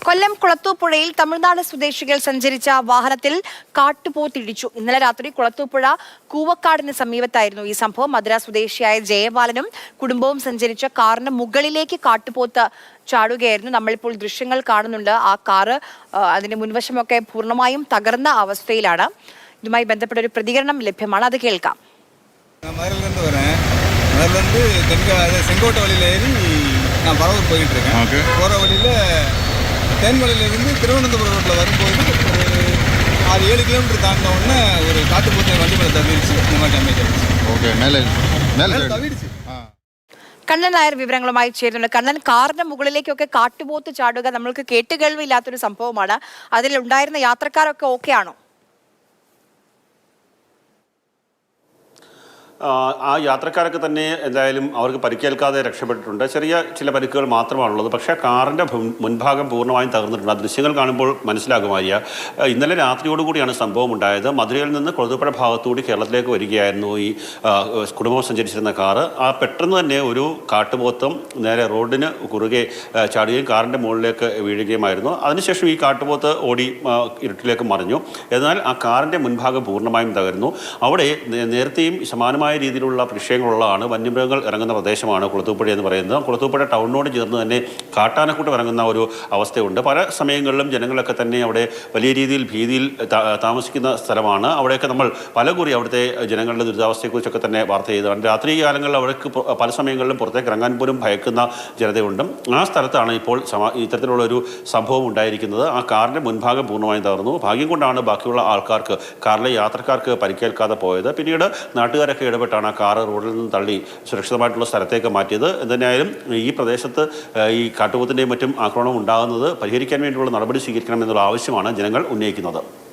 കൊല്ലം കുളത്തൂപ്പുഴയിൽ തമിഴ്നാട് സ്വദേശികൾ സഞ്ചരിച്ച വാഹനത്തിൽ കാട്ടുപോത്തിടിച്ചു. ഇന്നലെ രാത്രി കുളത്തൂപ്പുഴ കൂവക്കാടിന് സമീപത്തായിരുന്നു ഈ സംഭവം. മധുര സ്വദേശിയായ ജയപാലനും കുടുംബവും സഞ്ചരിച്ച കാറിന് മുകളിലേക്ക് കാട്ടുപോത്ത് ചാടുകയായിരുന്നു. നമ്മളിപ്പോൾ ദൃശ്യങ്ങൾ കാണുന്നുണ്ട്. ആ കാറ് അതിന്റെ മുൻവശമൊക്കെ പൂർണ്ണമായും തകർന്ന അവസ്ഥയിലാണ്. ഇതുമായി ബന്ധപ്പെട്ട ഒരു പ്രതികരണം ലഭ്യമാണ്, അത് കേൾക്കാം. செங்கோட்டை வழியில் ஏறி நான் பரவூர் போயிட்டு இருக்கேன். போகிற வழியில் தேன்மலையிலேருந்து திருவனந்தபுரம் ரோட்டில் வரும்போது ஒரு 6-7 கிலோமீட்டர் தாண்டின உடனே ஒரு காட்டுப்பூச்சை வண்டி மேலே தவிர்த்து இந்த மாதிரி டேமேஜ் ஆயிடுச்சு. ഓക്കെ മേലെ തവിടിച്ച്. കണ്ണൻ നായർ വിവരങ്ങളുമായി ചേരുന്നുണ്ട്. കണ്ണൻ, കാറിന്റെ മുകളിലേക്കൊക്കെ കാട്ടുപോത്ത് ചാടുക നമ്മൾക്ക് കേട്ടുകേൾവില്ലാത്തൊരു സംഭവമാണ്. അതിലുണ്ടായിരുന്ന യാത്രക്കാരൊക്കെ ഓക്കെ ആണോ? ആ യാത്രക്കാരൊക്കെ തന്നെ എന്തായാലും അവർക്ക് പരിക്കേൽക്കാതെ രക്ഷപ്പെട്ടിട്ടുണ്ട്. ചെറിയ ചില പരിക്കുകൾ മാത്രമാണുള്ളത്. പക്ഷേ കാറിൻ്റെ മുൻഭാഗം പൂർണ്ണമായും തകർന്നിട്ടുണ്ട്. ആ ദൃശ്യങ്ങൾ കാണുമ്പോൾ മനസ്സിലാകുമായ ഇന്നലെ രാത്രിയോടുകൂടിയാണ് സംഭവം ഉണ്ടായത്. മധുരയിൽ നിന്ന് കൊളുത്തുപ്പുഴ ഭാഗത്തുകൂടി കേരളത്തിലേക്ക് വരികയായിരുന്നു ഈ കുടുംബം സഞ്ചരിച്ചിരുന്ന കാറ്. ആ പെട്ടെന്ന് തന്നെ ഒരു കാട്ടുപോത്തും നേരെ റോഡിന് കുറുകെ ചാടുകയും കാറിൻ്റെ മുകളിലേക്ക് വീഴുകയുമായിരുന്നു. അതിനുശേഷം ഈ കാട്ടുപോത്ത് ഓടി ഇരുട്ടിലേക്ക് മറിഞ്ഞു. എന്നാൽ ആ കാറിൻ്റെ മുൻഭാഗം പൂർണ്ണമായും തകർന്നു. അവിടെ നേരത്തെയും സമാനമായ രീതിയിലുള്ള വിഷയങ്ങളുള്ളതാണ്. വന്യമൃഗങ്ങൾ ഇറങ്ങുന്ന പ്രദേശമാണ് കുളത്തൂപ്പുഴ എന്ന് പറയുന്നത്. കുളത്തൂപ്പുഴ ടൗണിനോട് ചേർന്ന് തന്നെ കാട്ടാനക്കൂട്ടം ഇറങ്ങുന്ന ഒരു അവസ്ഥയുണ്ട്. പല സമയങ്ങളിലും ജനങ്ങളൊക്കെ തന്നെ അവിടെ വലിയ രീതിയിൽ ഭീതിയിൽ താമസിക്കുന്ന സ്ഥലമാണ്. അവിടെയൊക്കെ നമ്മൾ പലകുറി അവിടുത്തെ ജനങ്ങളുടെ ദുരിതാവസ്ഥയെക്കുറിച്ചൊക്കെ തന്നെ വാർത്ത ചെയ്തതാണ്. രാത്രി കാലങ്ങളിൽ അവിടേക്ക് പല സമയങ്ങളിലും പുറത്തേക്ക് ഇറങ്ങാൻ പോലും ഭയക്കുന്ന ജനതയുണ്ട്. ആ സ്ഥലത്താണ് ഇപ്പോൾ ഇത്തരത്തിലുള്ളൊരു സംഭവം ഉണ്ടായിരിക്കുന്നത്. ആ കാറിൻ്റെ മുൻഭാഗം പൂർണ്ണമായും തകർന്നു. ഭാഗ്യം കൊണ്ടാണ് ബാക്കിയുള്ള ആൾക്കാർക്ക്, കാറിലെ യാത്രക്കാർക്ക് പരിക്കേൽക്കാതെ പോയത്. പിന്നീട് നാട്ടുകാരൊക്കെ ഇടപെട്ടാണ് ആ കാറ് റോഡിൽ നിന്ന് തള്ളി സുരക്ഷിതമായിട്ടുള്ള സ്ഥലത്തേക്ക് മാറ്റിയത്. എന്തായാലും ഈ പ്രദേശത്ത് ഈ കാട്ടുപോത്തിൻ്റെയും മറ്റും ആക്രമണം ഉണ്ടാകുന്നത് പരിഹരിക്കാൻ വേണ്ടിയുള്ള നടപടി സ്വീകരിക്കണമെന്നുള്ള ആവശ്യമാണ് ജനങ്ങൾ ഉന്നയിക്കുന്നത്.